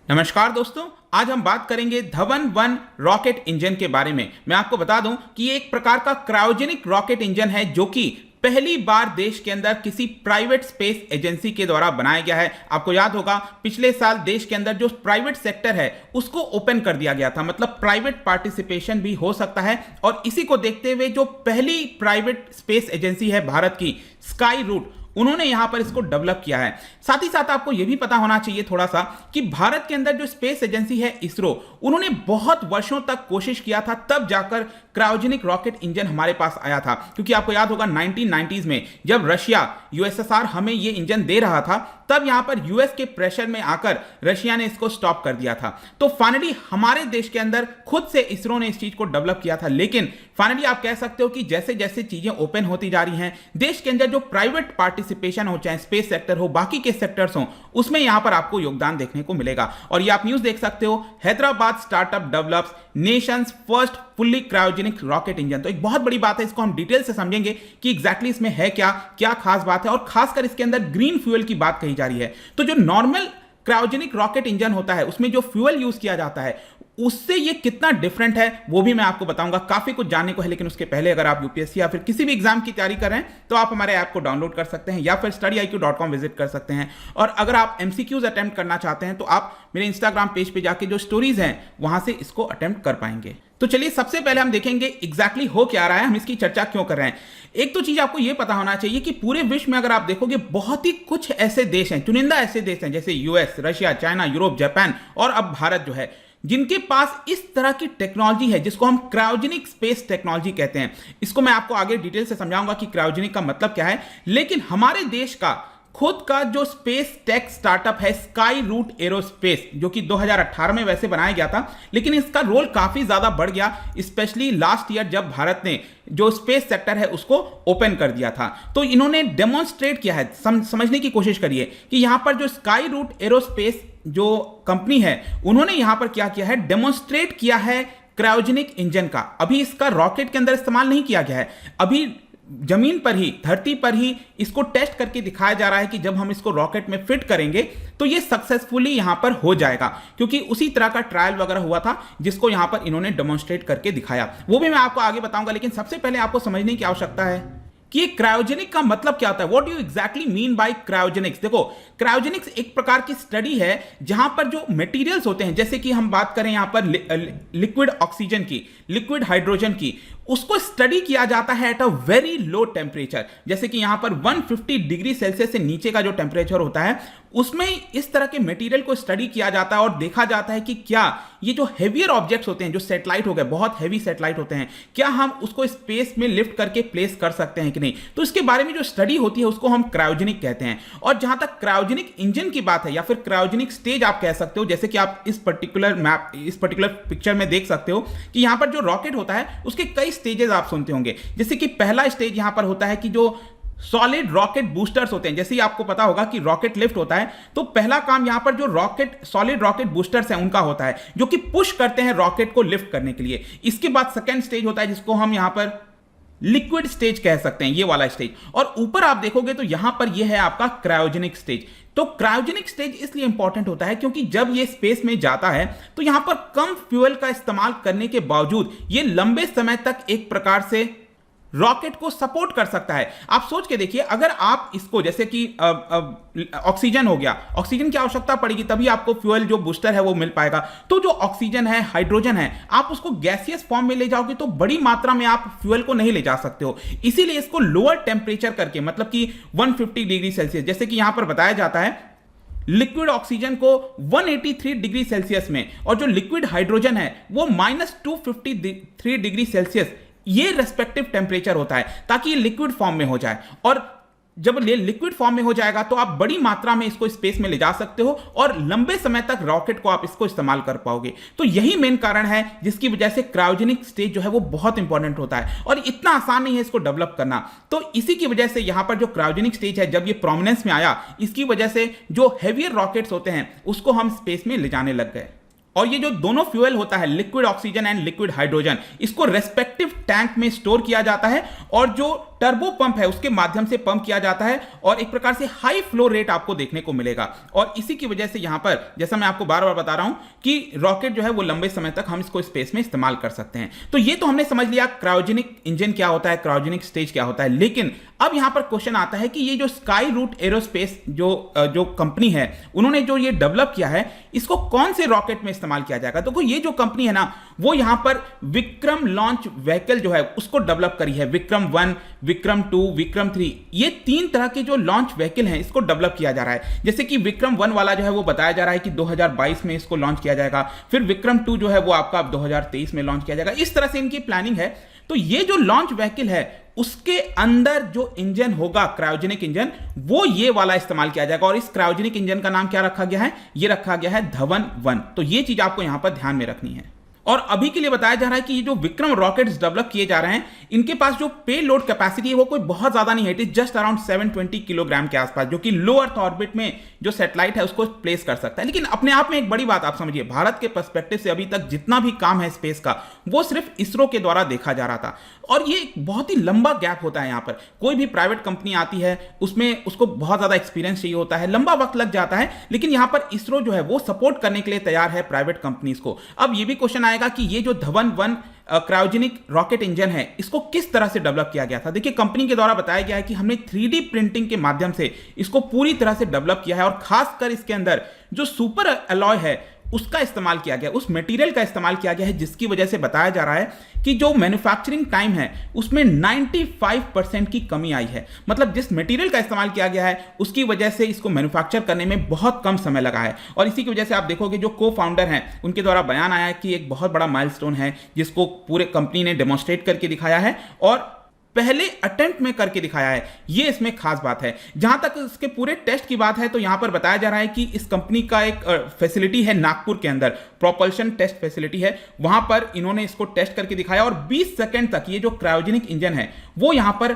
नमस्कार दोस्तों, आज हम बात करेंगे धवन 1 रॉकेट इंजन के बारे में। मैं आपको बता दूं कि ये एक प्रकार का क्रायोजेनिक रॉकेट इंजन है जो कि पहली बार देश के अंदर किसी प्राइवेट स्पेस एजेंसी के द्वारा बनाया गया है। आपको याद होगा पिछले साल देश के अंदर जो प्राइवेट सेक्टर है उसको ओपन कर दिया गया था, मतलब प्राइवेट पार्टिसिपेशन भी हो सकता है। और इसी को देखते हुए जो पहली प्राइवेट स्पेस एजेंसी है भारत की, स्काई रूट, उन्होंने यहां पर इसको डेवलप किया है। साथ ही साथ आपको यह भी पता होना चाहिए थोड़ा सा कि भारत के अंदर जो स्पेस एजेंसी है इसरो, उन्होंने बहुत वर्षों तक कोशिश किया था, तब जाकर क्रायोजेनिक रॉकेट इंजन हमारे पास आया था। क्योंकि आपको याद होगा 1990s में जब रशिया यूएसएसआर हमें यह इंजन दे रहा था, तब यहां पर यूएस के प्रेशर में आकर रशिया ने इसको स्टॉप कर दिया था। तो फाइनली हमारे देश के अंदर खुद से इसरो ने इस चीज को डेवलप किया था। लेकिन फाइनली आप कह सकते हो कि जैसे जैसे चीजें ओपन होती जा रही हैं, देश के अंदर जो प्राइवेट पार्टिसिपेशन हो, चाहे स्पेस सेक्टर हो, बाकी के सेक्टर्स हो, उसमें यहां पर आपको योगदान देखने को मिलेगा। और ये आप न्यूज देख सकते हो, Hyderabad startup develops Nations first fully cryogenic rocket engine. तो एक बहुत बड़ी बात है, इसको हम डिटेल से समझेंगे कि एग्जैक्टली इसमें है क्या क्या खास बात है, और खासकर इसके अंदर ग्रीन फ्यूल की बात कही जा रही है। तो जो नॉर्मल क्रायोजेनिक रॉकेट इंजन होता है उसमें जो फ्यूल यूज किया जाता है उससे ये कितना डिफरेंट है वो भी मैं आपको बताऊंगा। काफी कुछ जानने को है, लेकिन उसके पहले अगर आप यूपीएससी या फिर किसी भी एग्जाम की तैयारी कर रहे हैं तो आप हमारे ऐप को डाउनलोड कर सकते हैं या फिर study.iq.com विजिट कर सकते हैं। और अगर आप एमसीक्यूज अटेम्प्ट करना चाहते हैं तो आप मेरे इंस्टाग्राम पेज पे जाके जो स्टोरीज हैं वहां से इसको अटेम्प्ट कर पाएंगे। तो चलिए सबसे पहले हम देखेंगे एग्जैक्टली हो क्या रहा है, हम इसकी चर्चा क्यों कर रहे हैं। एक तो चीज आपको यह पता होना चाहिए कि पूरे विश्व में अगर आप देखोगे बहुत ही कुछ ऐसे देश हैं, चुनिंदा ऐसे देश हैं जैसे US, Russia, China, Europe, Japan और अब भारत जो है, जिनके पास इस तरह की टेक्नोलॉजी है जिसको हम क्रायोजेनिक स्पेस टेक्नोलॉजी कहते हैं। इसको मैं आपको आगे डिटेल से समझाऊंगा कि क्रायोजेनिक का मतलब क्या है। लेकिन हमारे देश का खुद का जो स्पेस टेक स्टार्टअप है स्काई रूट एरोस्पेस, जो कि 2018 में वैसे बनाया गया था, लेकिन इसका रोल काफी ज्यादा बढ़ गया, स्पेशली लास्ट ईयर जब भारत ने जो स्पेस सेक्टर है उसको ओपन कर दिया था। तो इन्होंने डेमोन्स्ट्रेट किया है, समझने की कोशिश करिए कि यहां पर जो स्काई रूट एरोस्पेस जो कंपनी है उन्होंने यहां पर क्या किया है, डेमोन्स्ट्रेट किया है क्रायोजेनिक इंजन का। अभी इसका रॉकेट के अंदर इस्तेमाल नहीं किया गया है, अभी जमीन पर ही, धरती पर ही इसको टेस्ट करके दिखाया जा रहा है कि जब हम इसको रॉकेट में फिट करेंगे तो ये सक्सेसफुली यहां पर हो जाएगा। क्योंकि उसी तरह का ट्रायल वगैरह हुआ था जिसको यहां पर इन्होंने डेमोन्स्ट्रेट करके दिखाया, वो भी मैं आपको आगे बताऊंगा। लेकिन सबसे पहले आपको समझने की आवश्यकता है कि क्रायोजेनिक का मतलब क्या होता है। What do you exactly mean by cryogenics. देखो, क्रायोजेनिक्स एक प्रकार की स्टडी है जहां पर जो मटेरियल्स होते हैं, जैसे कि हम बात करें यहां पर लिक्विड ऑक्सीजन की, लिक्विड हाइड्रोजन की, उसको स्टडी किया जाता है at a very low temperature. जैसे कि यहां पर 150 डिग्री सेल्सियस से नीचे का जो टेम्परेचर होता है उसमें इस तरह के मटेरियल को स्टडी किया जाता है और देखा जाता है कि क्या ये जो हेवियर ऑब्जेक्ट्स होते हैं, जो सैटेलाइट हो गए, बहुत हैवी सैटेलाइट होते हैं, क्या हम उसको स्पेस में लिफ्ट करके प्लेस कर सकते हैं कि नहीं। तो इसके बारे में जो स्टडी होती है उसको हम क्रायोजेनिक कहते हैं। और जहां तक क्रायोजेनिक इंजन की बात है या फिर क्रायोजेनिक स्टेज आप कह सकते हो, जैसे कि आप इस पर्टिकुलर पिक्चर में देख सकते हो कि यहां पर जो रॉकेट होता है उसके कई स्टेजेस आप सुनते होंगे। जैसे कि पहला स्टेज यहां पर होता है कि जो सॉलिड रॉकेट बूस्टर्स होते हैं, जैसे ही आपको पता होगा कि रॉकेट लिफ्ट होता है तो पहला काम यहां पर जो सॉलिड रॉकेट बूस्टर्स हैं उनका होता है, जो कि पुश करते हैं रॉकेट को लिफ्ट करने के लिए। इसके बाद सेकंड स्टेज होता है जिसको हम यहां पर लिक्विड स्टेज कह सकते हैं, ये वाला स्टेज। और ऊपर आप देखोगे तो यहां पर ये है आपका क्रायोजेनिक स्टेज। तो क्रायोजेनिक स्टेज इसलिए इंपॉर्टेंट होता है क्योंकि जब ये स्पेस में जाता है तो यहां पर कम फ्यूल का इस्तेमाल करने के बावजूद ये लंबे समय तक एक प्रकार से रॉकेट को सपोर्ट कर सकता है। आप सोच के देखिए, अगर आप इसको, जैसे कि ऑक्सीजन हो गया, ऑक्सीजन की आवश्यकता पड़ेगी तभी आपको फ्यूल जो बूस्टर है वो मिल पाएगा। तो जो ऑक्सीजन है, हाइड्रोजन है, आप उसको गैसियस फॉर्म में ले जाओगे तो बड़ी मात्रा में आप फ्यूल को नहीं ले जा सकते हो। इसीलिए इसको लोअर टेम्परेचर करके, मतलब कि 150 डिग्री सेल्सियस, जैसे कि यहां पर बताया जाता है लिक्विड ऑक्सीजन को 183 डिग्री सेल्सियस में, और जो लिक्विड हाइड्रोजन है वो -253 डिग्री सेल्सियस, ये रेस्पेक्टिव टेम्परेचर होता है ताकि ये लिक्विड फॉर्म में हो जाए। और जब ये लिक्विड फॉर्म में हो जाएगा तो आप बड़ी मात्रा में इसको स्पेस में ले जा सकते हो और लंबे समय तक रॉकेट को आप इसको इस्तेमाल कर पाओगे। तो यही मेन कारण है जिसकी वजह से क्रायोजेनिक स्टेज जो है वो बहुत इंपॉर्टेंट होता है और इतना आसान नहीं है इसको डेवलप करना। तो इसी की वजह से यहां पर जो क्रायोजेनिक स्टेज है, जब ये प्रोमिनेंस में आया, इसकी वजह से जो हेवियर रॉकेट्स होते हैं उसको हम स्पेस में ले जाने लग गए। और ये जो दोनों फ्यूल होता है, liquid oxygen and liquid hydrogen, इसको रेस्पेक्टिव टैंक में स्टोर किया जाता है और जो टर्बो पंप है उसके माध्यम से पंप किया जाता है और एक प्रकार से हाई फ्लो रेट आपको देखने को मिलेगा। और इसी की वजह से यहां पर जैसा मैं आपको बार बार बता रहा हूं कि रॉकेट जो है वो लंबे समय तक हम इसको स्पेस में इस्तेमाल कर सकते हैं। तो ये तो हमने समझ लिया क्रायोजेनिक इंजन क्या होता है, क्रायोजेनिक स्टेज क्या होता है। लेकिन अब यहां पर क्वेश्चन आता है कि ये जो स्काई रूट एरोस्पेस जो कंपनी है उन्होंने जो ये डेवलप किया है इसको कौन से रॉकेट में इस्तेमाल किया जाएगा। तो ये जो कंपनी है ना वो यहां पर विक्रम लॉन्च व्हीकल जो है उसको डेवलप करी है। विक्रम 1, विक्रम 2, विक्रम 3, ये 3 तरह के जो लॉन्च व्हीकल हैं इसको डेवलप किया जा रहा है। जैसे कि विक्रम 1 वाला जो है वो बताया जा रहा है कि 2022 में इसको लॉन्च किया जाएगा, फिर विक्रम 2 जो है वो आपका 2023 में लॉन्च किया जाएगा। इस तरह से इनकी प्लानिंग है। तो ये जो लॉन्च व्हीकल है उसके अंदर जो इंजन होगा क्रायोजेनिक इंजन वो ये वाला इस्तेमाल किया जाएगा। और इस क्रायोजेनिक इंजन का नाम क्या रखा गया है, ये रखा गया है धवन 1। तो ये चीज आपको यहां पर ध्यान में रखनी है। और अभी के लिए बताया जा रहा है कि ये जो विक्रम रॉकेट्स डेवलप किए जा रहे हैं इनके पास जो पे लोड कैपेसिटी है वो कोई बहुत ज्यादा नहीं है, it is just around 720 kilogram के आसपास, जो कि लो अर्थ ऑर्बिट में जो सैटेलाइट है उसको प्लेस कर सकता है। लेकिन अपने आप में एक बड़ी बात आप समझिए, भारत के पर्सपेक्टिव से अभी तक जितना भी काम है स्पेस का वो सिर्फ इसरो के द्वारा देखा जा रहा था। और ये एक बहुत ही लंबा गैप होता है। यहाँ पर कोई भी प्राइवेट कंपनी आती है उसमें उसको बहुत ज्यादा एक्सपीरियंस चाहिए होता है, लंबा वक्त लग जाता है। लेकिन यहाँ पर इसरो जो है वो सपोर्ट करने के लिए तैयार है प्राइवेट कंपनीज को। अब ये भी क्वेश्चन आएगा कि ये जो धवन 1 क्रायोजेनिक रॉकेट इंजन है इसको किस तरह से डेवलप किया गया था। देखिए कंपनी के द्वारा बताया गया है कि हमने 3D प्रिंटिंग के माध्यम से इसको पूरी तरह से डेवलप किया है और खासकर इसके अंदर जो सुपर अलॉय है उसका इस्तेमाल किया गया, उस मटेरियल का इस्तेमाल किया गया है, जिसकी वजह से बताया जा रहा है कि जो मैन्युफैक्चरिंग टाइम है उसमें 95% की कमी आई है। मतलब जिस मटेरियल का इस्तेमाल किया गया है उसकी वजह से इसको मैन्युफैक्चर करने में बहुत कम समय लगा है। और इसी की वजह से आप देखोगे जो को फाउंडर हैं उनके द्वारा बयान आया है कि एक बहुत बड़ा माइलस्टोन है जिसको पूरे कंपनी ने डेमोन्स्ट्रेट करके दिखाया है और पहले अटेम्प्ट में करके दिखाया है। ये इसमें खास बात है। जहां तक इसके पूरे टेस्ट की बात है तो यहां पर बताया जा रहा है कि इस कंपनी का एक फैसिलिटी है नागपुर के अंदर, प्रोपल्शन टेस्ट फैसिलिटी है, वहां पर इन्होंने इसको टेस्ट करके दिखाया और 20 सेकंड तक ये जो क्रायोजेनिक इंजन है वो यहां पर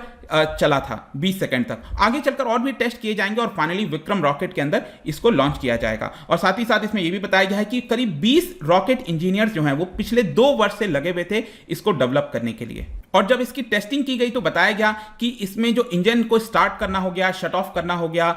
चला था 20 सेकंड तक। आगे चलकर और भी टेस्ट किए जाएंगे और फाइनली विक्रम रॉकेट के अंदर इसको लॉन्च किया जाएगा। और साथ ही साथ इसमें यह भी बताया गया है कि करीब 20 रॉकेट इंजीनियर्स जो हैं वो पिछले 2 वर्ष से लगे हुए थे इसको डेवलप करने के लिए। और जब इसकी टेस्टिंग की गई तो बताया गया कि इसमें जो इंजन को स्टार्ट करना हो गया, शट ऑफ करना हो गया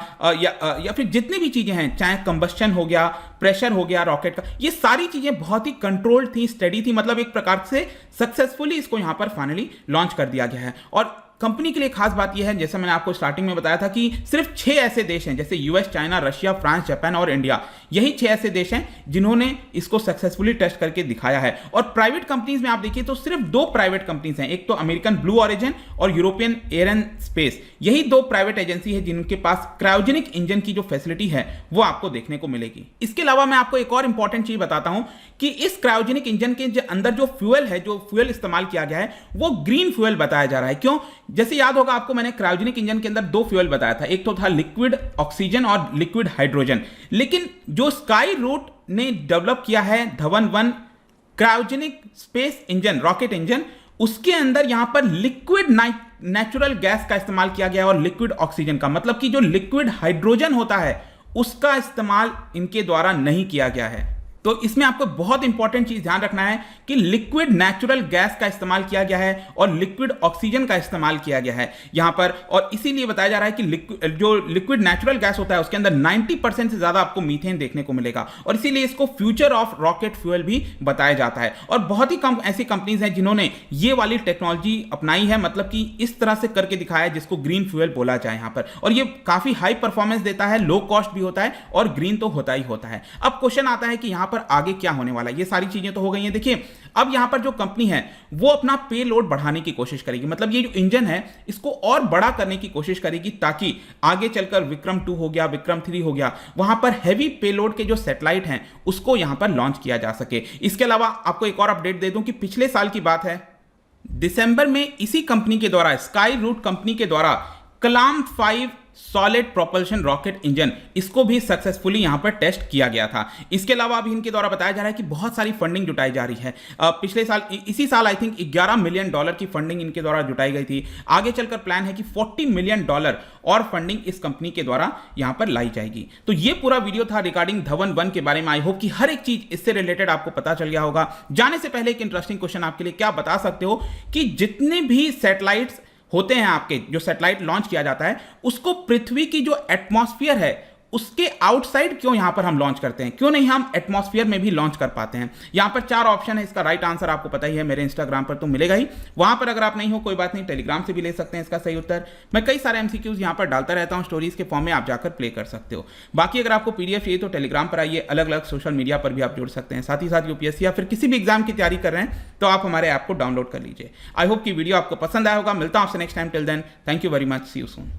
या फिर जितनी भी चीजें हैं, चाहे कंबस्शन हो गया, प्रेशर हो गया रॉकेट का, ये सारी चीजें बहुत ही कंट्रोल्ड थी, स्टडी थी। मतलब एक प्रकार से सक्सेसफुली इसको यहां पर फाइनली लॉन्च कर दिया गया है। और कंपनी के लिए खास बात यह है, जैसे मैंने आपको स्टार्टिंग में बताया था कि सिर्फ 6 ऐसे देश हैं जैसे US, China, Russia, France, Japan और इंडिया, यही 6 ऐसे देश हैं जिन्होंने इसको सक्सेसफुली टेस्ट करके दिखाया है। और प्राइवेट कंपनीज में आप देखिए तो सिर्फ 2 प्राइवेट कंपनीज हैं, एक तो अमेरिकन ब्लू ऑरिजिन और यूरोपियन एयर एंड स्पेस। यही 2 प्राइवेट एजेंसी है जिनके पास क्रायोजेनिक इंजन की जो फैसिलिटी है वो आपको देखने को मिलेगी। इसके अलावा मैं आपको एक और इंपॉर्टेंट चीज बताता हूं कि इस क्रायोजेनिक इंजन के अंदर जो फ्यूल है, जो फ्यूल इस्तेमाल किया गया है वो ग्रीन फ्यूल बताया जा रहा है। क्यों? जैसे याद होगा आपको, मैंने क्रायोजेनिक इंजन के अंदर 2 फ्यूल बताया था, एक तो था लिक्विड ऑक्सीजन और लिक्विड हाइड्रोजन। लेकिन जो स्काई रूट ने डेवलप किया है Dhawan 1 cryogenic space engine, rocket engine, उसके अंदर यहां पर लिक्विड नेचुरल गैस का इस्तेमाल किया गया और लिक्विड ऑक्सीजन का, मतलब कि जो लिक्विड हाइड्रोजन होता है उसका इस्तेमाल इनके द्वारा नहीं किया गया है। तो इसमें आपको बहुत इंपॉर्टेंट चीज ध्यान रखना है कि लिक्विड नेचुरल गैस का इस्तेमाल किया गया है और लिक्विड ऑक्सीजन का इस्तेमाल किया गया है यहां पर। और इसीलिए बताया जा रहा है कि जो लिक्विड नेचुरल गैस होता है उसके अंदर 90% से ज्यादा आपको मीथेन देखने को मिलेगा और इसीलिए इसको फ्यूचर ऑफ रॉकेट फ्यूल भी बताया जाता है। और बहुत ही कम ऐसी कंपनीज हैं जिन्होंने ये वाली टेक्नोलॉजी अपनाई है, मतलब कि इस तरह से करके दिखाया जिसको ग्रीन फ्यूल बोला जाए यहां पर। और ये काफी हाई परफॉर्मेंस देता है, लो कॉस्ट भी होता है और ग्रीन तो होता ही होता है। अब क्वेश्चन आता है कि यहां पर आगे क्या होने वाला है। ये सारी चीजें तो हो गई हैं। देखिए अब यहां पर जो कंपनी है वो अपना पे लोड बढ़ाने की कोशिश करेगी, मतलब ये जो इंजन है इसको और बड़ा करने की कोशिश करेगी ताकि आगे चलकर विक्रम 2 हो गया, विक्रम 3 हो गया, वहां पर हैवी पेलोड के जो सैटेलाइट हैं उसको यहां पर लॉन्च किया जा सके। इसके अलावा आपको एक और अपडेट दे दूं कि पिछले साल की बात है, दिसंबर में इसी कंपनी के द्वारा, स्काई रूट कंपनी के द्वारा कलाम 5 सॉलिड प्रोपल्शन रॉकेट इंजन, इसको भी सक्सेसफुली यहां पर टेस्ट किया गया था। इसके अलावा अभी इनके द्वारा बताया जा रहा है कि बहुत सारी फंडिंग जुटाई जा रही है। पिछले साल, इसी साल आई थिंक $11 मिलियन की फंडिंग इनके द्वारा जुटाई गई थी। आगे चलकर प्लान है कि $40 मिलियन और फंडिंग इस कंपनी के द्वारा यहां पर लाई जाएगी। तो ये पूरा वीडियो था रिगार्डिंग धवन 1 के बारे में। आई होप कि हर एक चीज इससे रिलेटेड आपको पता चल गया होगा। जाने से पहले एक इंटरेस्टिंग क्वेश्चन आपके लिए, क्या बता सकते हो कि जितने भी सैटेलाइट्स होते हैं आपके, जो सैटेलाइट लॉन्च किया जाता है, उसको पृथ्वी की जो एटमॉस्फेयर है उसके आउटसाइड क्यों यहां पर हम लॉन्च करते हैं, क्यों नहीं हम एटमॉस्फेयर में भी लॉन्च कर पाते हैं। यहां पर 4 ऑप्शन है, इसका राइट आंसर आपको पता ही है, मेरे इंस्टाग्राम पर तो मिलेगा ही। वहां पर अगर आप नहीं हो कोई बात नहीं, टेलीग्राम से भी ले सकते हैं इसका सही उत्तर। मैं कई सारे एमसीक्यूज यहां पर डालता रहता हूं स्टोरीज के फॉर्म में, आप जाकर प्ले कर सकते हो। बाकी अगर आपको पीडीएफ चाहिए तो टेलीग्राम पर आइए, अलग अलग सोशल मीडिया पर भी आप जुड़ सकते हैं। साथ ही साथ यूपीएससी या फिर किसी भी एग्जाम की तैयारी कर रहे हैं तो आप हमारे ऐप को डाउनलोड कर लीजिए। आई होप कि वीडियो आपको पसंद आया होगा। मिलता हूं आपसे next time, till then thank you very much, see you soon.